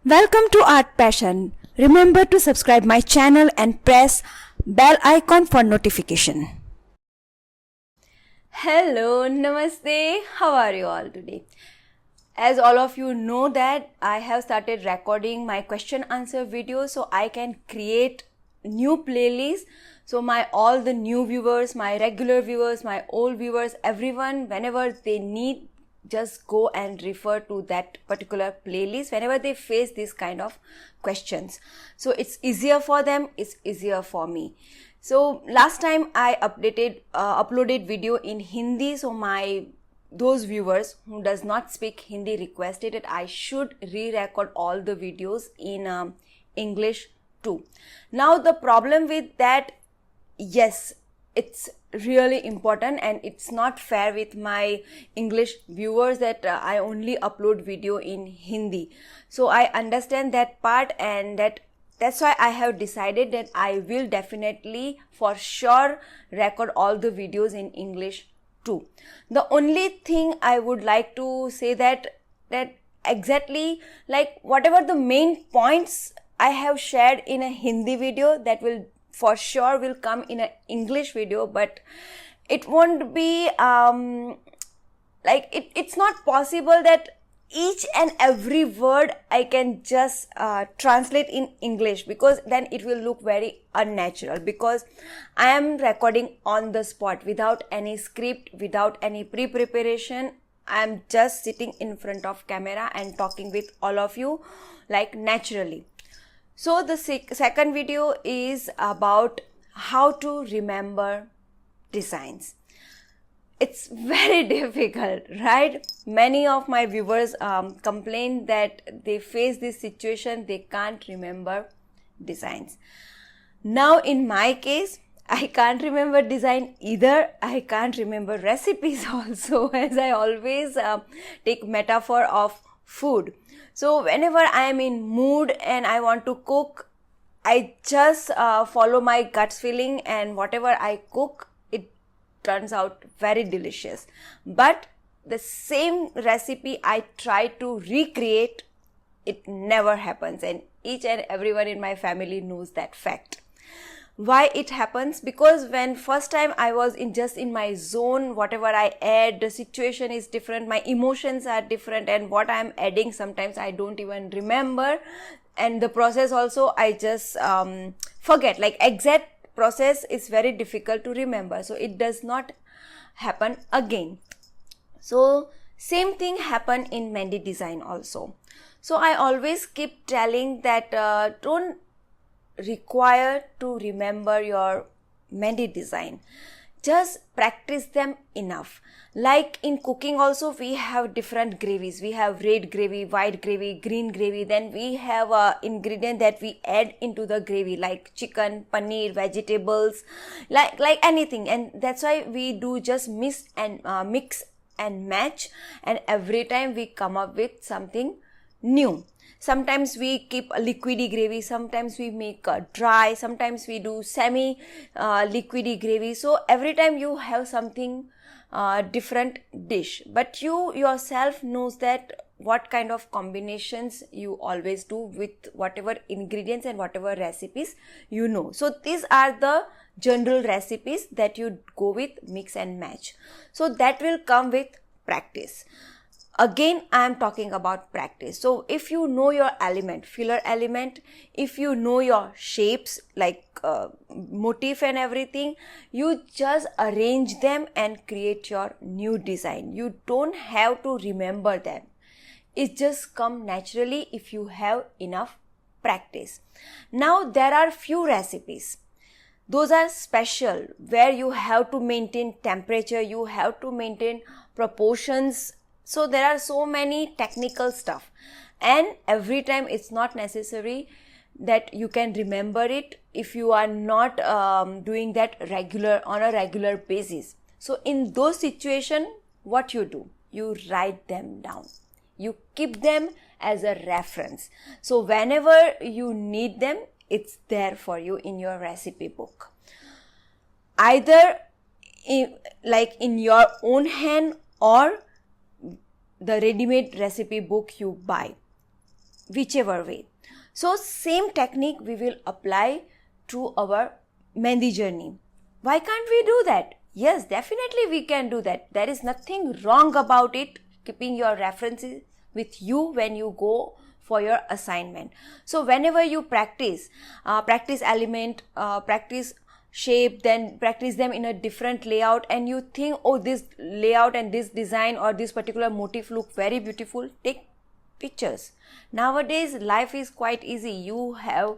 Welcome to Art Passion. Remember to subscribe my channel and press bell icon for notification. Hello, namaste. How are you all today? As all of you know that I have started recording my question answer videos so I can create new playlists. So all the new viewers, my regular viewers, my old viewers, everyone, whenever they need, just go and refer to that particular playlist whenever they face this kind of questions. So it's easier for them, it's easier for me. So last time I uploaded video in Hindi, so those viewers who does not speak Hindi requested that I should re-record all the videos in English too. Now the problem with that, yes, it's really important and it's not fair with my English viewers that I only upload video in Hindi. So I understand that part, and that's why I have decided that I will definitely for sure record all the videos in English too. The only thing I would like to say that exactly like whatever the main points I have shared in a Hindi video, that will for sure will come in an English video, but it won't be it's not possible that each and every word I can just translate in English, because then it will look very unnatural, because I am recording on the spot without any script, without any pre-preparation. I am just sitting in front of camera and talking with all of you like naturally. So the second video is about how to remember designs. It's very difficult, right? Many of my viewers complain that they face this situation, they can't remember designs. Now in my case, I can't remember design either. I can't remember recipes also, as I always take metaphor of food. So whenever I am in mood and I want to cook, I just follow my gut feeling, and whatever I cook, it turns out very delicious. But the same recipe I try to recreate, it never happens, and each and everyone in my family knows that fact. Why it happens? Because when first time I was just in my zone, whatever I add, the situation is different, my emotions are different, and what I am adding sometimes I don't even remember, and the process also I just forget. Like exact process is very difficult to remember, so it does not happen again. So same thing happen in mehndi design also. So I always keep telling that don't require to remember your mehndi design, just practice them enough. Like in cooking also, we have different gravies. We have red gravy, white gravy, green gravy. Then we have ingredient that we add into the gravy, like chicken, paneer, vegetables, like anything. And that's why we do just mix and match, and every time we come up with something new. Sometimes we keep a liquidy gravy, sometimes we make a dry, sometimes we do semi liquidy gravy. So every time you have something different dish, but you yourself knows that what kind of combinations you always do with whatever ingredients and whatever recipes you know. So these are the general recipes that you go with, mix and match. So that will come with practice. Again, I am talking about practice. So if you know your element, filler element, if you know your shapes like motif and everything, you just arrange them and create your new design. You don't have to remember them. It just come naturally if you have enough practice. Now there are few recipes. Those are special, where you have to maintain temperature, you have to maintain proportions. So there are so many technical stuff, and every time it's not necessary that you can remember it if you are not doing that on a regular basis. So in those situations, what you do? You write them down. You keep them as a reference. So whenever you need them, it's there for you in your recipe book. Either in your own hand or the ready-made recipe book you buy. whichever way. So same technique we will apply to our mehndi journey. Why can't we do that? Yes, definitely we can do that. There is nothing wrong about it, keeping your references with you when you go for your assignment. So whenever you practice element, practice shape, then practice them in a different layout, and you think, oh, this layout and this design or this particular motif look very beautiful, take pictures. Nowadays life is quite easy. You have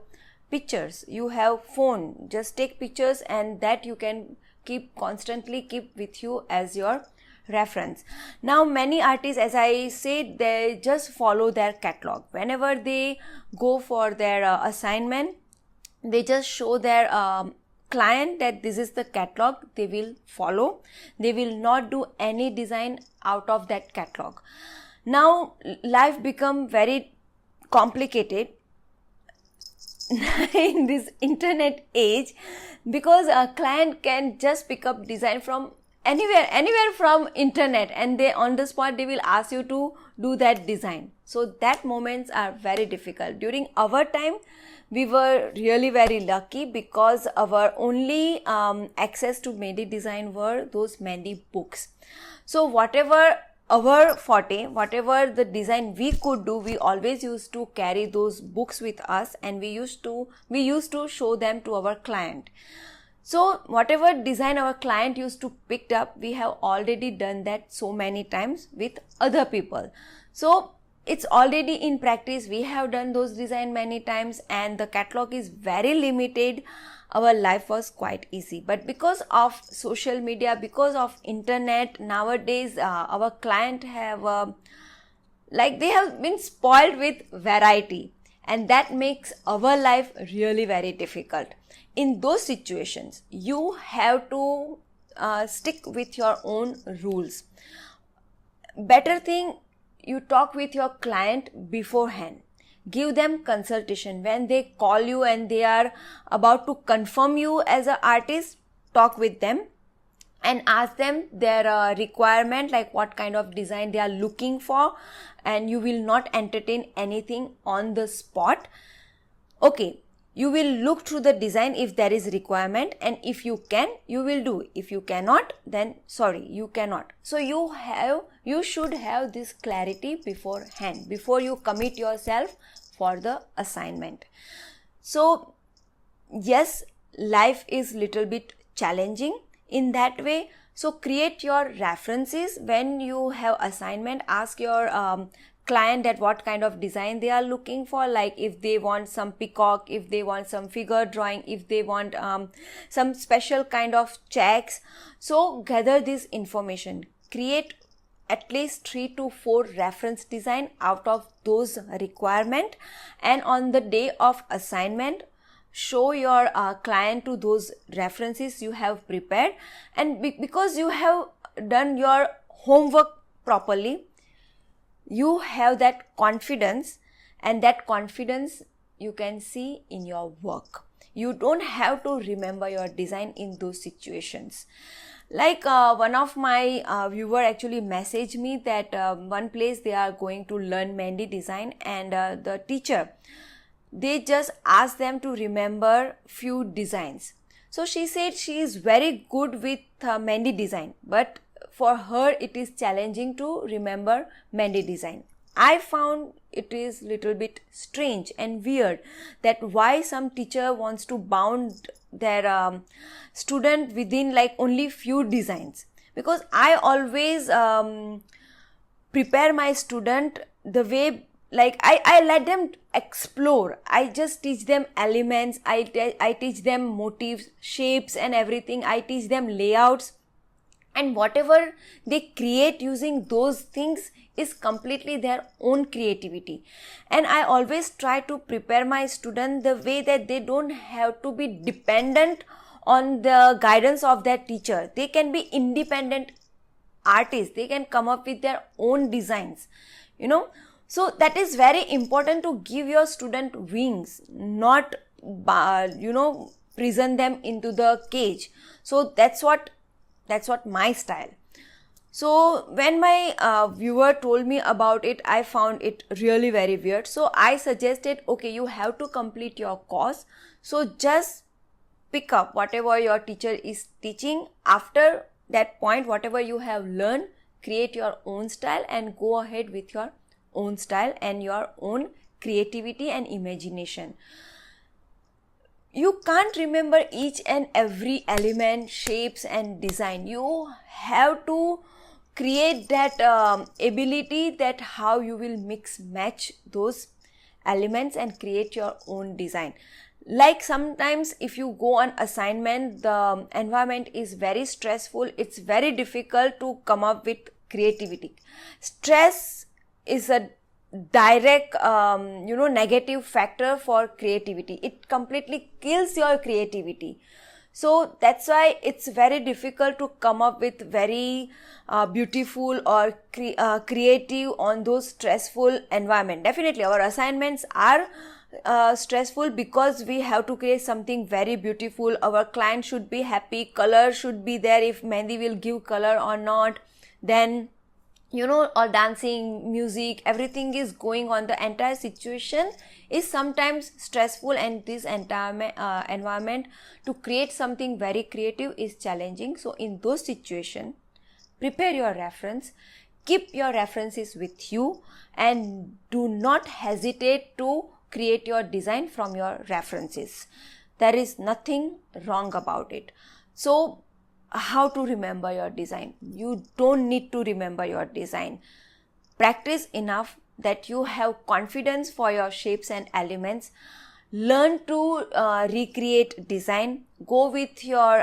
pictures, you have phone, just take pictures, and that you can constantly keep with you as your reference. Now many artists, as I said, they just follow their catalog. Whenever they go for their assignment, they just show their client that this is the catalog they will follow. They will not do any design out of that catalog. Now life become very complicated in this internet age, because a client can just pick up design from anywhere from internet, and they on the spot they will ask you to do that design. So that moments are very difficult. During our time we were really very lucky, because our only access to mehndi design were those mehndi books. So whatever our forte, whatever the design we could do, we always used to carry those books with us, and we used to show them to our client. So whatever design our client used to pick up, we have already done that so many times with other people. So it's already in practice. We have done those design many times, and the catalog is very limited. Our life was quite easy. But because of social media, because of internet, nowadays our client have they have been spoiled with variety, and that makes our life really very difficult. In those situations, you have to stick with your own rules. Better thing, you talk with your client beforehand. Give them consultation. When they call you and they are about to confirm you as an artist, talk with them and ask them their requirement, like what kind of design they are looking for, and you will not entertain anything on the spot. Okay, you will look through the design if there is requirement, and if you can, you will do. If you cannot, then sorry, you cannot. So you should have this clarity beforehand, before you commit yourself for the assignment. So yes, life is little bit challenging in that way. So create your references. When you have assignment, ask your client that what kind of design they are looking for, like if they want some peacock, if they want some figure drawing, if they want some special kind of checks. So gather this information, create at least 3 to 4 reference design out of those requirement, and on the day of assignment, show your client to those references you have prepared. And because you have done your homework properly, you have that confidence, and that confidence you can see in your work. You don't have to remember your design in those situations. Like one of my viewer actually messaged me that one place they are going to learn mehndi design, and the teacher, they just asked them to remember few designs. So she said she is very good with mehndi design, but for her it is challenging to remember mehndi design. I found it is little bit strange and weird that why some teacher wants to bound their student within like only few designs, because I always prepare my student the way, like I let them explore. I just teach them elements, I teach them motifs, shapes and everything. I teach them layouts, and whatever they create using those things is completely their own creativity. And I always try to prepare my student the way that they don't have to be dependent on the guidance of their teacher. They can be independent artists. They can come up with their own designs, you know. So that is very important, to give your student wings, not prison them into the cage. So that's what my style. So when my viewer told me about it, I found it really very weird. So I suggested, okay, you have to complete your course. So just pick up whatever your teacher is teaching. After that point, whatever you have learned, create your own style and go ahead with your own style and your own creativity and imagination. You can't remember each and every element, shapes and design. You have to create that ability that how you will mix match those elements and create your own design. Like sometimes if you go on assignment, the environment is very stressful, it's very difficult to come up with creativity. Stress is a direct negative factor for creativity. It completely kills your creativity. So that's why it's very difficult to come up with very beautiful or creative on those stressful environment. Definitely our assignments are stressful because we have to create something very beautiful. Our client should be happy, color should be there, if mehndi will give color or not, then or dancing, music, everything is going on. The entire situation is sometimes stressful, and this entire environment to create something very creative is challenging. So in those situations, prepare your reference, keep your references with you, and do not hesitate to create your design from your references. There is nothing wrong about it. So how to remember your design? You don't need to remember your design. Practice enough that you have confidence for your shapes and elements. Learn to recreate design. Go with your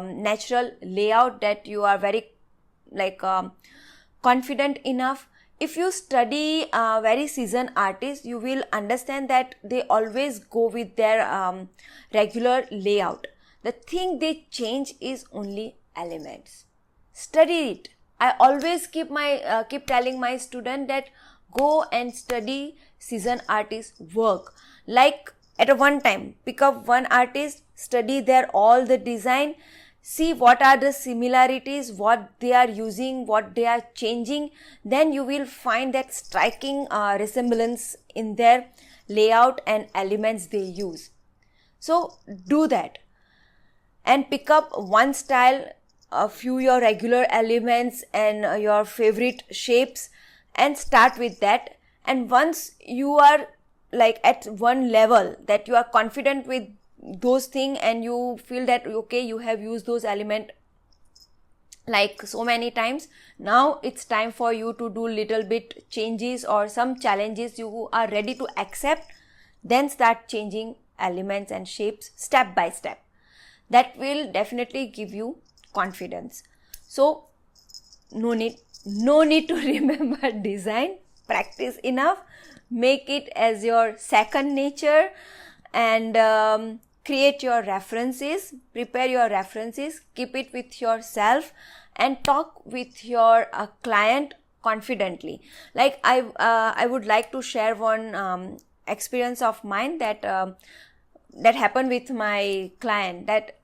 natural layout that you are very confident enough. If you study very seasoned artists, you will understand that they always go with their regular layout. The thing they change is only elements. Study it. I always keep telling my student that go and study seasoned artists' work. Like at a one time, pick up one artist, study their all the design, see what are the similarities, what they are using, what they are changing. Then you will find that striking resemblance in their layout and elements they use. So do that and pick up one style, a few your regular elements and your favorite shapes, and start with that. And once you are like at one level that you are confident with those things and you feel that okay, you have used those elements like so many times, now it's time for you to do little bit changes or some challenges you are ready to accept. Then start changing elements and shapes step by step. That will definitely give you confidence. So no need to remember design. Practice enough, make it as your second nature, and create your references, prepare your references, keep it with yourself, and talk with your client confidently. Like I would like to share one experience of mine that happened with my client. That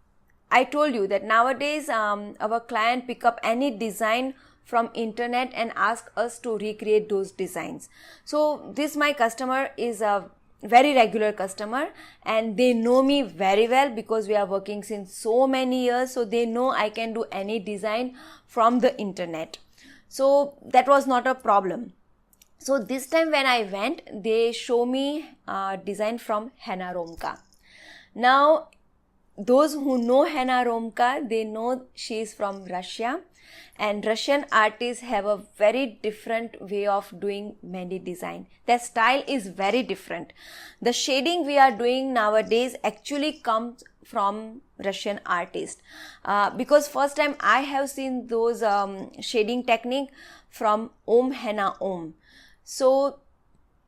I told you that nowadays our client pick up any design from internet and ask us to recreate those designs. So this my customer is a very regular customer and they know me very well because we are working since so many years. So they know I can do any design from the internet. So that was not a problem. So this time when I went, they show me design from henna romka. Now those who know henna romka, they know she is from Russia, and Russian artists have a very different way of doing mehndi design. Their style is very different. The shading we are doing nowadays actually comes from Russian artists because first time I have seen those shading technique from henna. So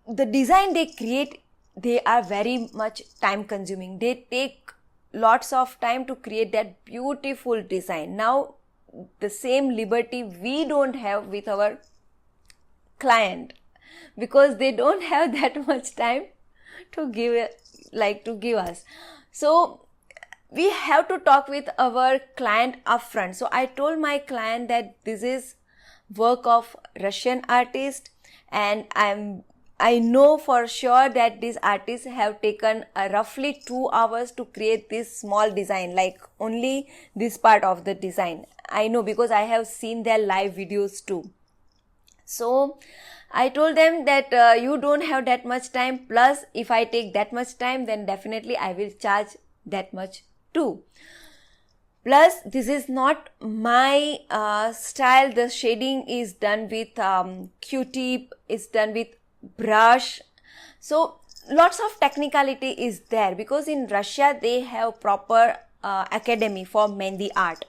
the design they create, they are very much time consuming. They take lots of time to create that beautiful design. Now the same liberty we don't have with our client because they don't have that much time to give us. So we have to talk with our client upfront. So I told my client that this is work of Russian artist, and I know for sure that these artists have taken roughly 2 hours to create this small design, like only this part of the design. I know because I have seen their live videos too. So I told them that you don't have that much time, plus if I take that much time, then definitely I will charge that much too. Plus, this is not my style. The shading is done with Q-tip, it's done with brush. So lots of technicality is there, because in Russia they have proper academy for mehndi art.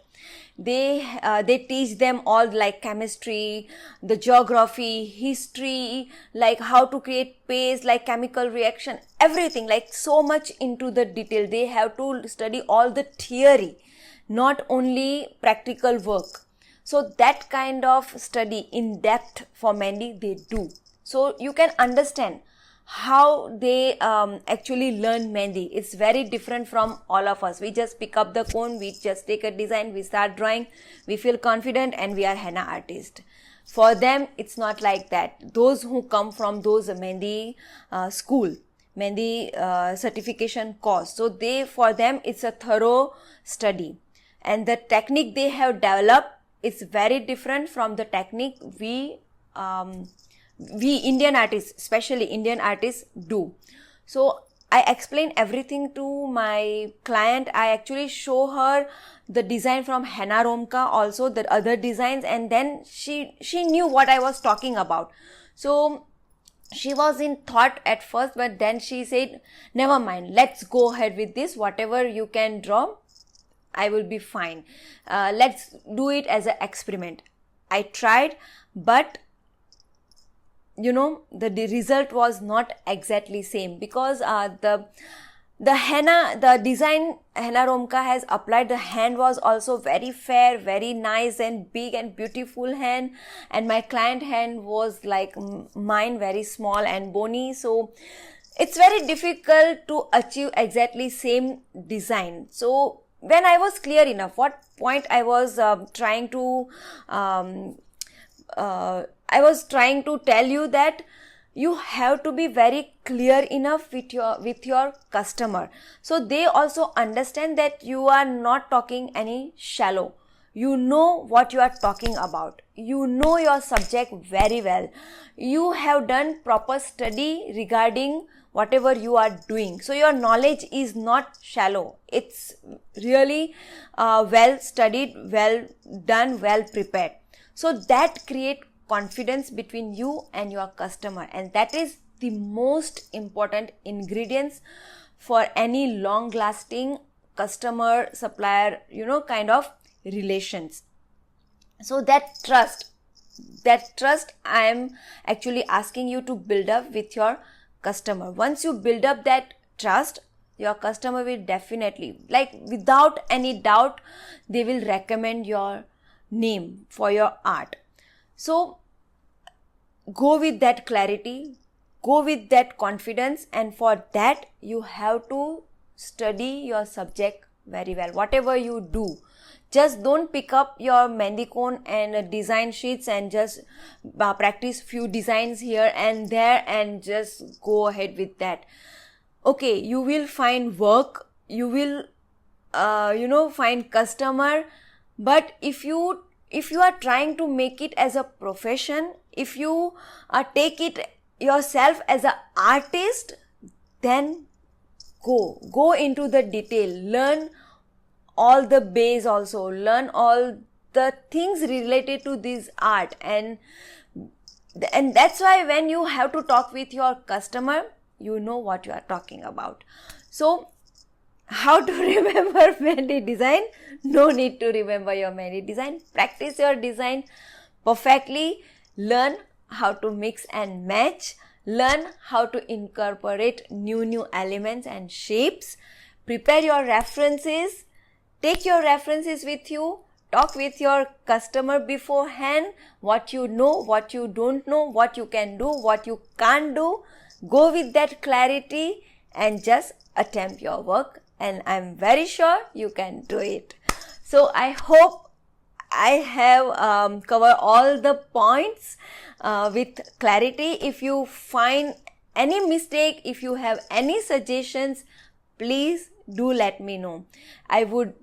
They teach them all, like chemistry, the geography, history, like how to create paste, like chemical reaction, everything, like so much into the detail. They have to study all the theory, not only practical work. So that kind of study in depth for mehndi they do. So you can understand how they actually learn mehndi. It's very different from all of us. We just pick up the cone, we just take a design, we start drawing, we feel confident, and we are henna artist. For them, it's not like that. Those who come from those mehndi school, mehndi certification course, so for them it's a thorough study, and the technique they have developed is very different from the technique we Indian artists, especially Indian artists, do. So I explain everything to my client. I actually show her the design from Henna Romka, also the other designs, and then she knew what I was talking about. So she was in thought at first, but then she said, never mind, let's go ahead with this. Whatever you can draw, I will be fine. Let's do it as an experiment. I tried, but the result was not exactly same, because the henna, the design Henna Romka has applied, the hand was also very fair, very nice and big and beautiful hand, and my client hand was like mine, very small and bony. So it's very difficult to achieve exactly same design. So when I was clear enough what point I was trying to tell you, that you have to be very clear enough with your customer, so they also understand that you are not talking any shallow. You know what you are talking about. You know your subject very well. You have done proper study regarding whatever you are doing. So your knowledge is not shallow. It's really well studied, well done, well prepared. So that creates confidence between you and your customer, and that is the most important ingredients for any long lasting customer supplier kind of relations. So that trust I am actually asking you to build up with your customer. Once you build up that trust, your customer will definitely, like without any doubt, they will recommend your name for your art. So go with that clarity, go with that confidence, and for that you have to study your subject very well. Whatever you do, just don't pick up your mehndi cone and design sheets and just practice few designs here and there and just go ahead with that. Okay, you will find work, you will find customer, but if you are trying to make it as a profession, if you take it yourself as an artist, then go into the detail, learn all the base, also learn all the things related to this art, and that's why when you have to talk with your customer, you know what you are talking about. So how to remember mehndi design? No need to remember your mehndi design. Practice your design perfectly. Learn how to mix and match. Learn how to incorporate new elements and shapes. Prepare your references. Take your references with you. Talk with your customer beforehand. What you know, what you don't know, what you can do, what you can't do. Go with that clarity and just attempt your work, and I'm very sure you can do it. So I hope I have covered all the points with clarity. If you find any mistake, if you have any suggestions, please do let me know. I would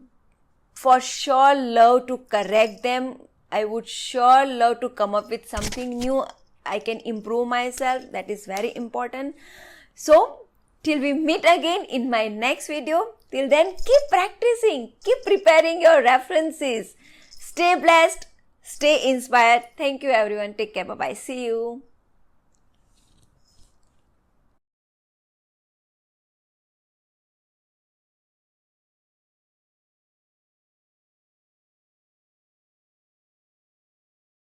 for sure love to correct them. I would sure love to come up with something new. I can improve myself. That is very important. So till we meet again in my next video, till then keep practicing, keep preparing your references. Stay blessed, stay inspired. Thank you everyone. Take care. Bye bye. See you.